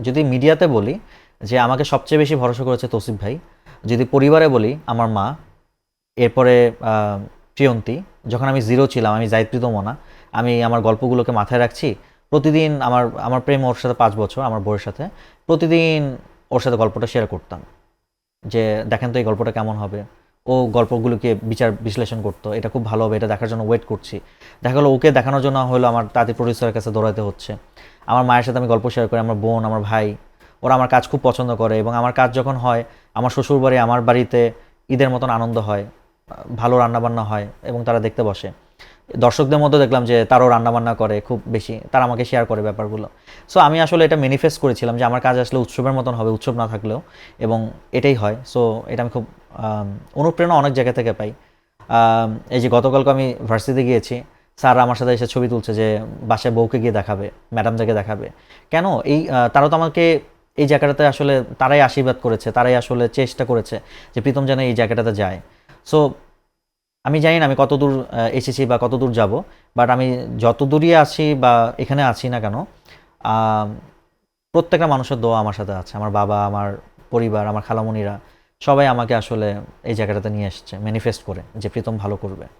যদি মিডিয়াতে বলি যে আমাকে সবচেয়ে বেশি ভরসা করেছে তৌসিফ ভাই, যদি পরিবারে বলি আমার মা, এরপরে প্রিয়ন্তী। যখন আমি জিরো ছিলাম, আমি জাহিদ প্রীতম না, আমি আমার গল্পগুলোকে মাথায় রাখছি। প্রতিদিন আমার আমার প্রেম ওর সাথে 5 বছর, আমার বউয়ের সাথে প্রতিদিন ওর সাথে গল্পটা শেয়ার করতাম যে দেখেন তো এই গল্পটা কেমন হবে। ও গল্পগুলোকে বিচার বিশ্লেষণ করতো, এটা খুব ভালো হবে, এটা দেখার জন্য ওয়েট করছি। দেখা গেলো ওকে দেখানোর জন্য হলো আমার তাদের প্রডিউসারের কাছে দৌড়াতে হচ্ছে। আমার মায়ের সাথে আমি গল্প শেয়ার করি, আমার বোন, আমার ভাই, ওরা আমার কাজ খুব পছন্দ করে। এবং আমার কাজ যখন হয়, আমার শ্বশুরবাড়ি, আমার বাড়িতে ঈদের মতন আনন্দ হয়, ভালো রান্নাবান্না হয় এবং তারা দেখতে বসে। দর্শকদের মধ্যে দেখলাম যে তারাও রান্নাবান্না করে খুব বেশি, তারা আমাকে শেয়ার করে ব্যাপারগুলো। সো আমি আসলে এটা ম্যানিফেস্ট করেছিলাম যে আমার কাজ আসলে উৎসবের মতন হবে, উৎসব না থাকলেও, এবং এটাই হয়। সো এটা আমি খুব অনুপ্রেরণা অনেক জায়গা থেকে পাই। এই যে গতকালকে আমি ভার্সিটিতে গিয়েছি, স্যার আমার সাথে এসে ছবি তুলছে যে বাসায় বউকে গিয়ে দেখাবে, ম্যাডামদেরকে দেখাবে। কেন এই তারা তো আমাকে এই জায়গাটাতে আসলে তারাই আশীর্বাদ করেছে, তারাই আসলে চেষ্টা করেছে যে প্রীতম যেন এই জায়গাটাতে যায়। সো আমি জানি না আমি কতদূর এসেছি বা কতদূর যাব, বাট আমি যত দূরই আছি বা এখানে আছি না কেন, আম, প্রত্যেকটা মানুষের দোয়া আমার সাথে আছে। আমার বাবা, আমার পরিবার, আমার খালামণিরা সবাই আমাকে আসলে এই জায়গাটাতে নিয়ে এসেছে ম্যানিফেস্ট করে যে প্রীতম ভালো করবে।